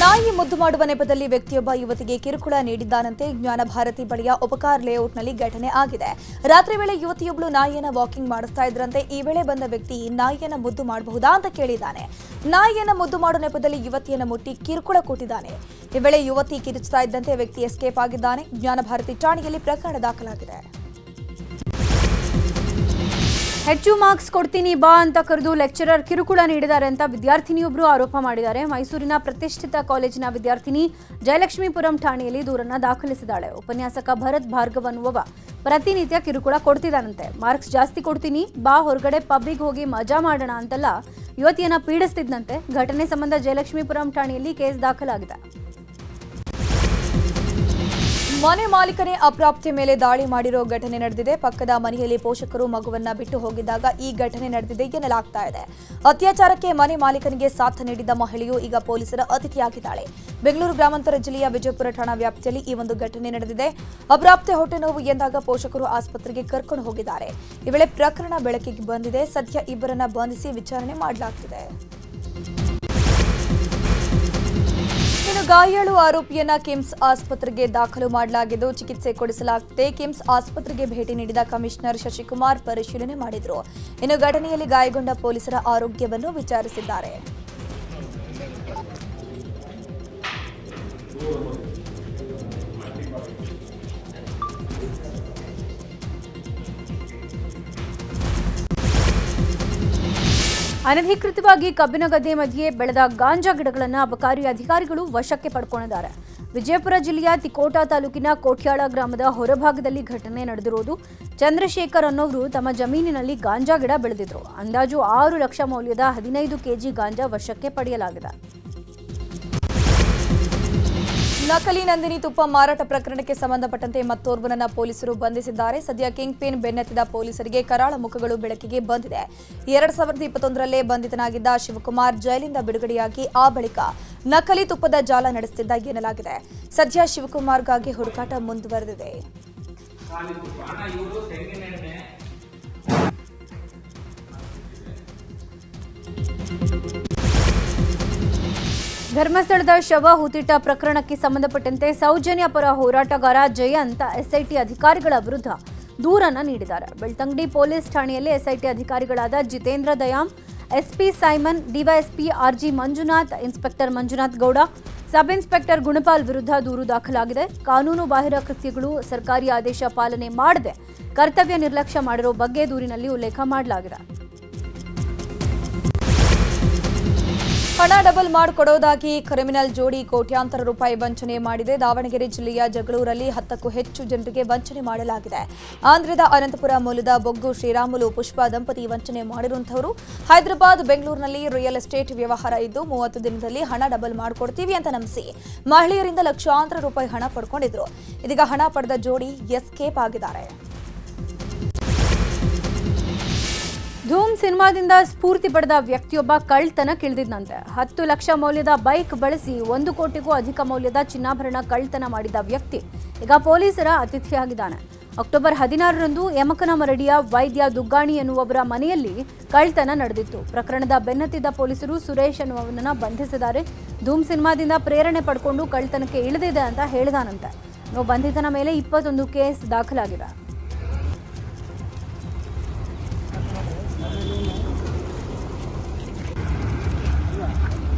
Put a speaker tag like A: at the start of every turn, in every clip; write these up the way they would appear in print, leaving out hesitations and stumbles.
A: ನಾಯಿ ಮುದ್ದು ಮಾಡುವ ನೆಪದಲ್ಲಿ ವ್ಯಕ್ತಿಯೊಬ್ಬ ಯುವತಿಗೆ ಕಿರುಕುಳ ನೀಡಿದ್ದಾನಂತೆ. ಜ್ಞಾನ ಭಾರತಿ ಬಳಿಯ ಉಪಕಾರ್ ಲೇಔಟ್ನಲ್ಲಿ ಘಟನೆ ಆಗಿದೆ. ರಾತ್ರಿ ವೇಳೆ ಯುವತಿಯೊಬ್ಬಳು ನಾಯಿಯನ್ನ ವಾಕಿಂಗ್ ಮಾಡಿಸ್ತಾ ಇದ್ರಂತೆ. ಈ ವೇಳೆ ಬಂದ ವ್ಯಕ್ತಿ ನಾಯಿಯನ್ನ ಮುದ್ದು ಮಾಡಬಹುದಾ ಅಂತ ಕೇಳಿದ್ದಾನೆ. ನಾಯಿಯನ್ನ ಮುದ್ದು ಮಾಡುವ ನೆಪದಲ್ಲಿ ಯುವತಿಯನ್ನ ಮುಟ್ಟಿ ಕಿರುಕುಳ ಕೊಟ್ಟಿದ್ದಾನೆ. ಈ ವೇಳೆ ಯುವತಿ ಕಿರುಚುತ್ತಾ ಇದ್ದಂತೆ ವ್ಯಕ್ತಿ ಎಸ್ಕೇಪ್ ಆಗಿದ್ದಾನೆ. ಜ್ಞಾನ ಭಾರತಿ ಠಾಣೆಯಲ್ಲಿ ಪ್ರಕರಣ ದಾಖಲಾಗಿದೆ.
B: ಹೆಚ್ಚು ಮಾರ್ಕ್ಸ್ ಕೊಡ್ತೀನಿ ಬಾ ಅಂತ ಕರೆದು ಲೆಕ್ಚರರ್ ಕಿರುಕುಳ ನೀಡಿದ್ದಾರೆ ಅಂತ ವಿದ್ಯಾರ್ಥಿನಿಯೊಬ್ಬರು ಆರೋಪ ಮಾಡಿದ್ದಾರೆ. ಮೈಸೂರಿನ ಪ್ರತಿಷ್ಠಿತ ಕಾಲೇಜಿನ ವಿದ್ಯಾರ್ಥಿನಿ ಜಯಲಕ್ಷ್ಮೀಪುರಂ ಠಾಣೆಯಲ್ಲಿ ದೂರನ್ನ ದಾಖಲಿಸಿದ್ದಾಳೆ. ಉಪನ್ಯಾಸಕ ಭರತ್ ಭಾರ್ಗವ್ ಅನ್ನುವ ಪ್ರತಿನಿತ್ಯ ಕಿರುಕುಳ ಕೊಡ್ತಿದ್ದಾನಂತೆ. ಮಾರ್ಕ್ಸ್ ಜಾಸ್ತಿ ಕೊಡ್ತೀನಿ ಬಾ, ಹೊರಗಡೆ ಪಬ್ಬಿಗೆ ಹೋಗಿ ಮಜಾ ಮಾಡೋಣ ಅಂತೆಲ್ಲ ಯುವತಿಯನ್ನ ಪೀಡಿಸ್ತಿದ್ದಂತೆ. ಘಟನೆ ಸಂಬಂಧ ಜಯಲಕ್ಷ್ಮೀಪುರಂ ಠಾಣೆಯಲ್ಲಿ ಕೇಸ್ ದಾಖಲಾಗಿದೆ.
A: ಮನೆ ಮಾಲೀಕನೇ ಅಪ್ರಾಪ್ತೆ ಮೇಲೆ ದಾಳಿ ಮಾಡಿರೋ ಘಟನೆ ನಡೆದಿದೆ. ಪಕ್ಕದ ಮನೆಯಲ್ಲಿ ಪೋಷಕರು ಮಗುವನ್ನ ಬಿಟ್ಟು ಹೋಗಿದ್ದಾಗ ಈ ಘಟನೆ ನಡೆದಿದೆ ಎನ್ನಲಾಗ್ತಾ ಇದೆ. ಅತ್ಯಾಚಾರಕ್ಕೆ ಮನೆ ಮಾಲೀಕನಿಗೆ ಸಾಥ್ ನೀಡಿದ್ದ ಮಹಿಳೆಯು ಈಗ ಪೊಲೀಸರ ಅತಿಥಿಯಾಗಿದ್ದಾಳೆ. ಬೆಂಗಳೂರು ಗ್ರಾಮಾಂತರ ಜಿಲ್ಲೆಯ ವಿಜಯಪುರ ಠಾಣಾ ವ್ಯಾಪ್ತಿಯಲ್ಲಿ ಈ ಒಂದು ಘಟನೆ ನಡೆದಿದೆ. ಅಪ್ರಾಪ್ತೆ ಹೊಟ್ಟೆ ನೋವು ಎಂದಾಗ ಪೋಷಕರು ಆಸ್ಪತ್ರೆಗೆ ಕರ್ಕೊಂಡು ಹೋಗಿದ್ದಾರೆ. ಈ ವೇಳೆ ಪ್ರಕರಣ ಬೆಳಕಿಗೆ ಬಂದಿದೆ. ಸದ್ಯ ಇಬ್ಬರನ್ನ ಬಂಧಿಸಿ ವಿಚಾರಣೆ ಮಾಡಲಾಗ್ತಿದೆ. ಇನ್ನು ಗಾಯಾಳು ಆರೋಪಿಯನ್ನ ಕಿಮ್ಸ್ ಆಸ್ಪತ್ರೆಗೆ ದಾಖಲು ಮಾಡಲಾಗಿದ್ದು ಚಿಕಿತ್ಸೆ ಕೊಡಿಸಲಾಗಿದೆ. ಕಿಮ್ಸ್ ಆಸ್ಪತ್ರೆಗೆ ಭೇಟಿ ನೀಡಿದ ಕಮಿಷನರ್ ಶಶಿಕುಮಾರ್ ಪರಿಶೀಲನೆ ಮಾಡಿದರು. ಇನ್ನು ಘಟನೆಯಲ್ಲಿ ಗಾಯಗೊಂಡ ಪೊಲೀಸರ ಆರೋಗ್ಯವನ್ನು ವಿಚಾರಿಸಿದ್ದಾರೆ.
B: ಅನಧಿಕೃತವಾಗಿ ಕಬ್ಬಿನ ಗದ್ದೆ ಮಧ್ಯೆ ಬೆಳೆದ ಗಾಂಜಾ ಗಿಡಗಳನ್ನು ಅಬಕಾರಿ ಅಧಿಕಾರಿಗಳು ವಶಕ್ಕೆ ಪಡ್ಕೊಂಡಿದ್ದಾರೆ. ವಿಜಯಪುರ ಜಿಲ್ಲೆಯ ತಿಕೋಟಾ ತಾಲೂಕಿನ ಕೋಟ್ಯಾಳ ಗ್ರಾಮದ ಹೊರಭಾಗದಲ್ಲಿ ಘಟನೆ ನಡೆದಿರುವುದು. ಚಂದ್ರಶೇಖರ್ ಅನ್ನೋರು ತಮ್ಮ ಜಮೀನಿನಲ್ಲಿ ಗಾಂಜಾ ಗಿಡ ಬೆಳೆದಿದ್ರು. ಅಂದಾಜು 6 ಲಕ್ಷ ಮೌಲ್ಯದ 15 ಕೆಜಿ ಗಾಂಜಾ ವಶಕ್ಕೆ ಪಡೆಯಲಾಗಿದೆ.
A: ನಕಲಿ ನಂದಿನಿ ತುಪ್ಪ ಮಾರಾಟ ಪ್ರಕರಣಕ್ಕೆ ಸಂಬಂಧಪಟ್ಟಂತೆ ಮತ್ತೋರ್ವನನ್ನ ಪೊಲೀಸರು ಬಂಧಿಸಿದ್ದಾರೆ. ಸದ್ಯ ಕಿಂಗ್ ಪಿನ್ ಬೆನ್ನತ್ತಿದ ಪೊಲೀಸರಿಗೆ ಕರಾಳ ಮುಖಗಳು ಬೆಳಕಿಗೆ ಬಂದಿದೆ. 2021ರಲ್ಲೇ ಬಂಧಿತನಾಗಿದ್ದ ಶಿವಕುಮಾರ್ ಜೈಲಿಂದ ಬಿಡುಗಡೆಯಾಗಿ ಆ ಬಳಿಕ ನಕಲಿ ತುಪ್ಪದ ಜಾಲ ನಡೆಸುತ್ತಿದ್ದ ಎನ್ನಲಾಗಿದೆ. ಸದ್ಯ ಶಿವಕುಮಾರ್ಗಾಗಿ ಹುಡುಕಾಟ ಮುಂದುವರೆದಿದೆ.
B: ಧರ್ಮಸ್ಥಳದ ಶವ ಹೂತಿಟ್ಟ ಪ್ರಕರಣಕ್ಕೆ ಸಂಬಂಧಪಟ್ಟಂತೆ ಸೌಜನ್ಯ ಪರ ಹೋರಾಟಗಾರ ಜಯಂತ್ ಎಸ್ಐಟಿ ಅಧಿಕಾರಿಗಳ ವಿರುದ್ಧ ದೂರನ್ನ ನೀಡಿದ್ದಾರೆ. ಬೆಳ್ತಂಗಡಿ ಪೊಲೀಸ್ ಠಾಣೆಯಲ್ಲಿ ಎಸ್ಐಟಿ ಅಧಿಕಾರಿಗಳಾದ Jitendra Dayam, SP Simon, DYSP RG Manjunath, inspector Manjunath Gowda, sub inspector Gunapal ವಿರುದ್ಧ ದೂರು ದಾಖಲಾಗಿದೆ. ಕಾನೂನು ಬಾಹಿರ ಕೃತ್ಯಗಳು, ಸರ್ಕಾರಿ ಆದೇಶ ಪಾಲನೆ ಮಾಡದೆ ಕರ್ತವ್ಯ ನಿರ್ಲಕ್ಷ್ಯ ಮಾಡಿರೋ ಬಗ್ಗೆ ದೂರಿನಲ್ಲಿ ಉಲ್ಲೇಖ ಮಾಡಲಾಗಿದೆ.
A: ಹಣ ಡಬಲ್ ಮಾಡಿಕೊಡೋದಾಗಿ ಕ್ರಿಮಿನಲ್ ಜೋಡಿ ಕೋಟ್ಯಾಂತರ ರೂಪಾಯಿ ವಂಚನೆ ಮಾಡಿದೆ. ದಾವಣಗೆರೆ ಜಿಲ್ಲೆಯ ಜಗಳೂರಲ್ಲಿ 10ಕ್ಕೂ ಹೆಚ್ಚು ಜನರಿಗೆ ವಂಚನೆ ಮಾಡಲಾಗಿದೆ. ಆಂಧ್ರದ ಅನಂತಪುರ ಮೂಲದ ಬೊಗ್ಗು ಶ್ರೀರಾಮುಲು ಪುಷ್ಪ ದಂಪತಿ ವಂಚನೆ ಮಾಡಿರುವಂತವರು. ಹೈದರಾಬಾದ್, ಬೆಂಗಳೂರಿನಲ್ಲಿ ರಿಯಲ್ ಎಸ್ಟೇಟ್ ವ್ಯವಹಾರ ಇದ್ದು 30 ದಿನದಲ್ಲಿ ಹಣ ಡಬಲ್ ಮಾಡಿಕೊಡ್ತೀವಿ ಅಂತ ನಂಬಿಸಿ ಮಹಿಳೆಯರಿಂದ ಲಕ್ಷಾಂತರ ರೂಪಾಯಿ ಹಣ ಪಡ್ಕೊಂಡಿದ್ರು. ಇದೀಗ ಹಣ ಪಡೆದ ಜೋಡಿ ಎಸ್ಕೇಪ್ ಆಗಿದ್ದಾರೆ.
B: ಧೂಮ್ ಸಿನಿಮಾದಿಂದ ಸ್ಫೂರ್ತಿ ಪಡೆದ ವ್ಯಕ್ತಿಯೊಬ್ಬ ಕಳ್ತನ ಕಿಳಿದಿದ್ದಂತೆ. 10 ಲಕ್ಷ ಮೌಲ್ಯದ ಬೈಕ್ ಬಳಸಿ 1 ಕೋಟಿಗೂ ಅಧಿಕ ಮೌಲ್ಯದ ಚಿನ್ನಾಭರಣ ಕಳ್ತನ ಮಾಡಿದ ವ್ಯಕ್ತಿ ಈಗ ಪೊಲೀಸರ ಅತಿಥಿಯಾಗಿದ್ದಾನೆ. ಅಕ್ಟೋಬರ್ 16ರಂದು ಯಮಕನಮರಡಿಯ ವೈದ್ಯ ದುಗ್ಗಾಣಿ ಎನ್ನುವವರ ಮನೆಯಲ್ಲಿ ಕಳ್ತನ ನಡೆದಿತ್ತು. ಪ್ರಕರಣದ ಬೆನ್ನತ್ತಿದ್ದ ಪೊಲೀಸರು ಸುರೇಶ್ ಎನ್ನುವವನನ್ನ ಬಂಧಿಸಿದ್ದಾರೆ. ಧೂಮ್ ಸಿನಿಮಾದಿಂದ ಪ್ರೇರಣೆ ಪಡ್ಕೊಂಡು ಕಳ್ತನಕ್ಕೆ ಇಳಿದಿದೆ ಅಂತ ಹೇಳಿದಾನಂತೆ. ಬಂಧಿತನ ಮೇಲೆ 21 ಕೇಸ್ ದಾಖಲಾಗಿದೆ.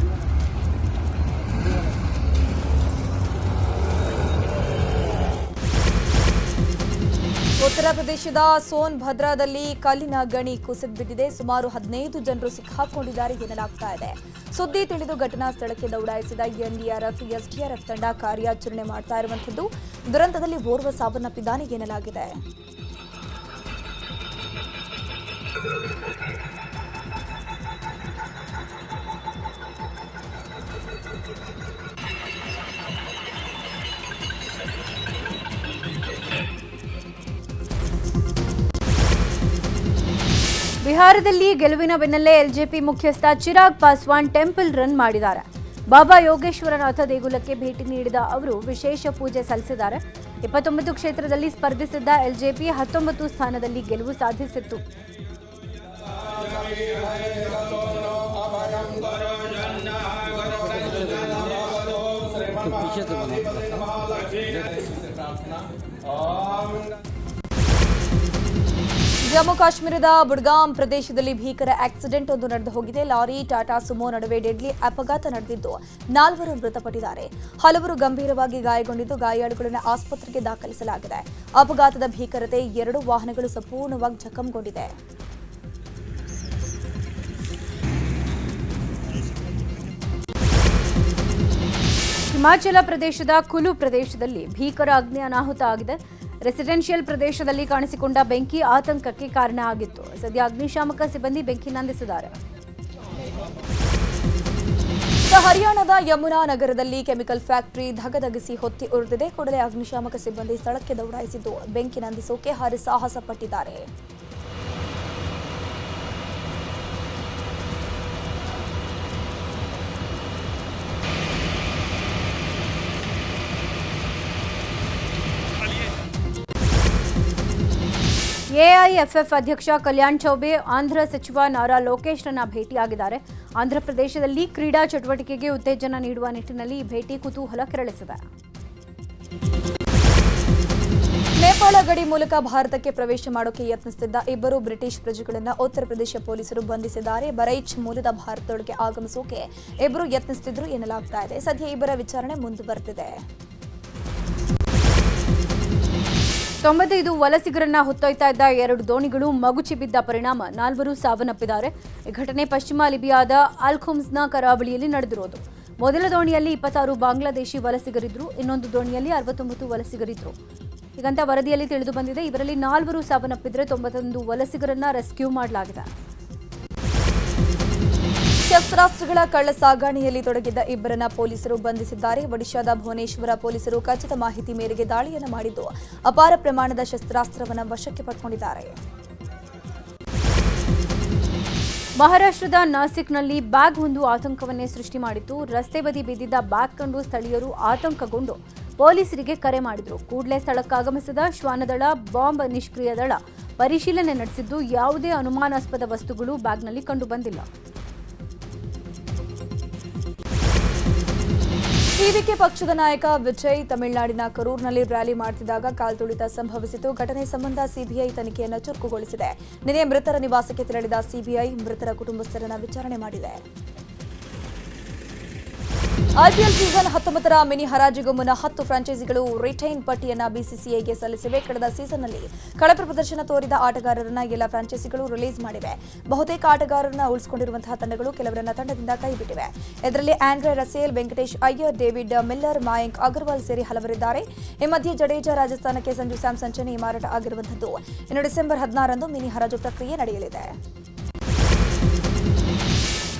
A: ಉತ್ತರ ಪ್ರದೇಶದ ಸೋನ್ಭದ್ರಾದಲ್ಲಿ ಕಲ್ಲಿನ ಗಣಿ ಕುಸಿದು ಬಿದ್ದಿದೆ. ಸುಮಾರು 15 ಜನರು ಸಿಕ್ಕಾಕೊಂಡಿದ್ದಾರೆ ಎನ್ನಲಾಗ್ತಾ ಇದೆ. ಸುದ್ದಿ ತಿಳಿದು ಘಟನಾ ಸ್ಥಳಕ್ಕೆ ದೌಡಾಯಿಸಿದ ಎನ್ಡಿಆರ್ಎಫ್, ಎಸ್ಡಿಆರ್ಎಫ್ ತಂಡ ಕಾರ್ಯಾಚರಣೆ ಮಾಡ್ತಾ ಇರುವಂತದ್ದು. ದುರಂತದಲ್ಲಿ ಓರ್ವ ಸಾವನ್ನಪ್ಪಿದ್ದಾನೆ ಎನ್ನಲಾಗಿದೆ.
B: ಬಿಹಾರದಲ್ಲಿ ಗೆಲುವಿನ ಬೆನ್ನಲ್ಲೇ ಎಲ್ಜೆಪಿ ಮುಖ್ಯಸ್ಥ ಚಿರಾಗ್ ಪಾಸ್ವಾನ್ ಟೆಂಪಲ್ ರನ್ ಮಾಡಿದ್ದಾರೆ. ಬಾಬಾ ಯೋಗೇಶ್ವರನಾಥ ದೇಗುಲಕ್ಕೆ ಭೇಟಿ ನೀಡಿದ ಅವರು ವಿಶೇಷ ಪೂಜೆ ಸಲ್ಲಿಸಿದ್ದಾರೆ. 29 ಕ್ಷೇತ್ರದಲ್ಲಿ ಸ್ಪರ್ಧಿಸಿದ್ದ ಎಲ್ಜೆಪಿ 19 ಸ್ಥಾನದಲ್ಲಿ ಗೆಲುವು ಸಾಧಿಸಿತ್ತು.
A: ಜಮ್ಮು ಕಾಶ್ಮೀರದ ಬುಡ್ಗಾಮ್ ಪ್ರದೇಶದಲ್ಲಿ ಭೀಕರ ಆಕ್ಸಿಡೆಂಟ್ ಒಂದು ನಡೆದು ಹೋಗಿದೆ. ಲಾರಿ ಟಾಟಾ ಸುಮೋ ನಡುವೆ ಡೆಡ್ಲಿ ಅಪಘಾತ ನಡೆದಿದ್ದು 4 ಮೃತಪಟ್ಟಿದ್ದಾರೆ. ಹಲವರು ಗಂಭೀರವಾಗಿ ಗಾಯಗೊಂಡಿದ್ದು ಗಾಯಾಳುಗಳನ್ನು ಆಸ್ಪತ್ರೆಗೆ ದಾಖಲಿಸಲಾಗಿದೆ. ಅಪಘಾತದ ಭೀಕರತೆ 2 ವಾಹನಗಳು ಸಂಪೂರ್ಣವಾಗಿ ಜಖಂಗೊಂಡಿದೆ.
B: ಹಿಮಾಚಲ ಪ್ರದೇಶದ ಕುಲು ಪ್ರದೇಶದಲ್ಲಿ ಭೀಕರ ಅಗ್ನಿ ಅನಾಹುತ ಆಗಿದೆ. ರೆಸಿಡೆನ್ಷಿಯಲ್ ಪ್ರದೇಶದಲ್ಲಿ ಕಾಣಿಸಿಕೊಂಡ ಬೆಂಕಿ ಆತಂಕಕ್ಕೆ ಕಾರಣ ಆಗಿತ್ತು. ಸದ್ಯ ಅಗ್ನಿಶಾಮಕ ಸಿಬ್ಬಂದಿ ಬೆಂಕಿ ನಂದಿಸಿದ್ದಾರೆ.
A: ಹರಿಯಾಣದ ಯಮುನಾ ನಗರದಲ್ಲಿ ಕೆಮಿಕಲ್ ಫ್ಯಾಕ್ಟರಿ ಧಗಧಗಿಸಿ ಹೊತ್ತಿ ಉರಿದಿದೆ. ಕೂಡಲೇ ಅಗ್ನಿಶಾಮಕ ಸಿಬ್ಬಂದಿ ಸ್ಥಳಕ್ಕೆ ದೌಡಾಯಿಸಿದ್ದು ಬೆಂಕಿ ನಂದಿಸೋಕೆ ಹರಸಾಹಸ ಪಟ್ಟಿದ್ದಾರೆ.
B: ಎಐಎಫ್ಎಫ್ ಅಧ್ಯಕ್ಷ ಕಲ್ಯಾಣ್ ಚೌಬೆ ಆಂಧ್ರ ಸಚಿವ ನಾರಾ ಲೋಕೇಶ್ರನ್ನ ಭೇಟಿಯಾಗಿದ್ದಾರೆ. ಆಂಧ್ರಪ್ರದೇಶದಲ್ಲಿ ಕ್ರೀಡಾ ಚಟುವಟಿಕೆಗೆ ಉತ್ತೇಜನ ನೀಡುವ ನಿಟ್ಟಿನಲ್ಲಿ ಈ ಭೇಟಿ ಕುತೂಹಲ ಕೆರಳಿಸಿದೆ.
A: ನೇಪಾಳ ಗಡಿ ಮೂಲಕ ಭಾರತಕ್ಕೆ ಪ್ರವೇಶ ಮಾಡೋಕೆ ಯತ್ನಿಸುತ್ತಿದ್ದ 2 ಬ್ರಿಟಿಷ್ ಪ್ರಜೆಗಳನ್ನು ಉತ್ತರ ಪ್ರದೇಶ ಪೊಲೀಸರು ಬಂಧಿಸಿದ್ದಾರೆ. ಬರೈಚ್ ಮೂಲದ ಭಾರತದೊಳಗೆ ಆಗಮಿಸೋಕೆ 2 ಯತ್ನಿಸುತ್ತಿದ್ರು ಎನ್ನಲಾಗ್ತಾ ಇದೆ. ಸದ್ಯ 2 ವಿಚಾರಣೆ ಮುಂದುವರೆದಿದೆ.
B: 95 ವಲಸಿಗರನ್ನ ಹೊತ್ತೊಯ್ತಾ ಇದ್ದ 2 ದೋಣಿಗಳು ಮಗುಚಿ ಬಿದ್ದ ಪರಿಣಾಮ 4 ಸಾವನ್ನಪ್ಪಿದ್ದಾರೆ. ಈ ಘಟನೆ ಪಶ್ಚಿಮ ಲಿಬಿಯಾದ ಅಲ್ಖುಮ್ಸ್ನ ಕರಾವಳಿಯಲ್ಲಿ ನಡೆದಿರೋದು. ಮೊದಲ ದೋಣಿಯಲ್ಲಿ 26 ಬಾಂಗ್ಲಾದೇಶಿ ವಲಸಿಗರಿದ್ರು. ಇನ್ನೊಂದು ದೋಣಿಯಲ್ಲಿ 69 ವಲಸಿಗರಿದ್ರು. ಹೀಗಂತ ವರದಿಯಲ್ಲಿ ತಿಳಿದು ಬಂದಿದೆ. ಇವರಲ್ಲಿ 4 ಸಾವನ್ನಪ್ಪಿದ್ರೆ 91 ವಲಸಿಗರನ್ನ ರೆಸ್ಕ್ಯೂ ಮಾಡಲಾಗಿದೆ.
A: ಶಸ್ತ್ರಾಸ್ತ್ರಗಳ ಕಳ್ಳ ಸಾಗಾಣೆಯಲ್ಲಿ ತೊಡಗಿದ್ದ 2 ಪೊಲೀಸರು ಬಂಧಿಸಿದ್ದಾರೆ. ಒಡಿಶಾದ ಭುವನೇಶ್ವರ ಪೊಲೀಸರು ಖಚಿತ ಮಾಹಿತಿ ಮೇರೆಗೆ ದಾಳಿಯನ್ನು ಮಾಡಿದ್ದು ಅಪಾರ ಪ್ರಮಾಣದ ಶಸ್ತ್ರಾಸ್ತ್ರವನ್ನು ವಶಕ್ಕೆ ಪಡೆದುಕೊಂಡಿದ್ದಾರೆ.
B: ಮಹಾರಾಷ್ಟ್ರದ ನಾಸಿಕ್ನಲ್ಲಿ ಬ್ಯಾಗ್ ಒಂದು ಆತಂಕವನ್ನೇ ಸೃಷ್ಟಿ ಮಾಡಿತ್ತು. ರಸ್ತೆ ಬದಿ ಬಿದ್ದಿದ್ದ ಬ್ಯಾಗ್ ಕಂಡು ಸ್ಥಳೀಯರು ಆತಂಕಗೊಂಡು ಪೊಲೀಸರಿಗೆ ಕರೆ ಮಾಡಿದ್ರು. ಕೂಡಲೇ ಸ್ಥಳಕ್ಕಾಗಮಿಸಿದ ಶ್ವಾನದಳ ಬಾಂಬ್ ನಿಷ್ಕ್ರಿಯ ದಳ ಪರಿಶೀಲನೆ ನಡೆಸಿದ್ದು ಯಾವುದೇ ಅನುಮಾನಾಸ್ಪದ ವಸ್ತುಗಳು ಬ್ಯಾಗ್ನಲ್ಲಿ ಕಂಡುಬಂದಿಲ್ಲ.
A: ಟಿವಿಕೆ ಪಕ್ಷದ ನಾಯಕ ವಿಜಯ್ ತಮಿಳುನಾಡಿನ ಕರೂರ್ನಲ್ಲಿ ರ್ಯಾಲಿ ಮಾಡುತ್ತಿದ್ದಾಗ ಕಾಲ್ತುಳಿತ ಸಂಭವಿಸಿತು. ಘಟನೆ ಸಂಬಂಧ ಸಿಬಿಐ ತನಿಖೆಯನ್ನು ಚುರುಕುಗೊಳಿಸಿದೆ. ನಿನ್ನೆ ಮೃತರ ನಿವಾಸಕ್ಕೆ ತೆರಳಿದ ಸಿಬಿಐ ಮೃತರ ಕುಟುಂಬಸ್ಥರನ್ನ ವಿಚಾರಣೆ ಮಾಡಿದೆ. ಐಪಿಎಲ್ ಸೀಸನ್ 19ರ ಮಿನಿ ಹರಾಜಿಗೂ ಮುನ್ನ 10 ಫ್ರಾಂಚೈಸಿಗಳು ರಿಟೈನ್ ಪಟ್ಟಿಯನ್ನು ಬಿಸಿಸಿಐಗೆ ಸಲ್ಲಿಸಿವೆ. ಕಳೆದ ಸೀಸನ್ನಲ್ಲಿ ಕಳಪೆ ಪ್ರದರ್ಶನ ತೋರಿದ ಆಟಗಾರರನ್ನ ಎಲ್ಲ ಫ್ರಾಂಚೈಸಿಗಳು ರಿಲೀಸ್ ಮಾಡಿವೆ. ಬಹುತೇಕ ಆಟಗಾರರನ್ನ ಉಳಿಸಿಕೊಂಡಿರುವಂತಹ ತಂಡಗಳು ಕೆಲವರನ್ನ ತಂಡದಿಂದ ಕೈಬಿಟ್ಟಿವೆ. ಇದರಲ್ಲಿ Andre Russell, Venkatesh Iyer, David Miller, Mayank Agarwal ಸೇರಿ ಹಲವರಿದ್ದಾರೆ. ಈ ಮಧ್ಯೆ ಜಡೇಜಾ ರಾಜಸ್ಥಾನಕ್ಕೆ ಸಂಜು ಸ್ಯಾಮ್ಸನ್ ಚೆನ್ನೈ ಮಾರಾಟ ಆಗಿರುವಂತದ್ದು. ಇನ್ನು ಡಿಸೆಂಬರ್ 16ರಂದು ಮಿನಿ ಹರಾಜು ಪ್ರಕ್ರಿಯೆ ನಡೆಯಲಿದೆ.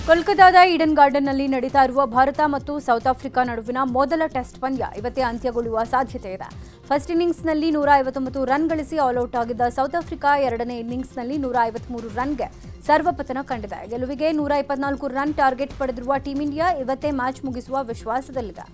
B: ಕೋಲ್ಕತಾದ ಈಡನ್ ಗಾರ್ಡನ್ನಲ್ಲಿ ನಡೀತಾ ಇರುವ ಭಾರತ ಮತ್ತು ಸೌತ್ ಆಫ್ರಿಕಾ ನಡುವಿನ ಮೊದಲ ಟೆಸ್ಟ್ ಪಂದ್ಯ ಇವತ್ತೇ ಅಂತ್ಯಗೊಳ್ಳುವ ಸಾಧ್ಯತೆ ಇದೆ. ಫಸ್ಟ್ ಇನ್ನಿಂಗ್ಸ್ನಲ್ಲಿ 159 ರನ್ ಗಳಿಸಿ ಆಲ್ಔಟ್ ಆಗಿದ್ದ ಸೌತ್ ಆಫ್ರಿಕಾ 2ನೇ ಇನ್ನಿಂಗ್ಸ್ನಲ್ಲಿ 153 ರನ್ಗೆ ಸರ್ವಪತನ ಕಂಡಿದೆ. ಗೆಲುವಿಗೆ 124 ರನ್ ಟಾರ್ಗೆಟ್ ಪಡೆದಿರುವ ಟೀಂ ಇಂಡಿಯಾ ಇವತ್ತೇ ಮ್ಯಾಚ್ ಮುಗಿಸುವ ವಿಶ್ವಾಸದಲ್ಲಿದೆ.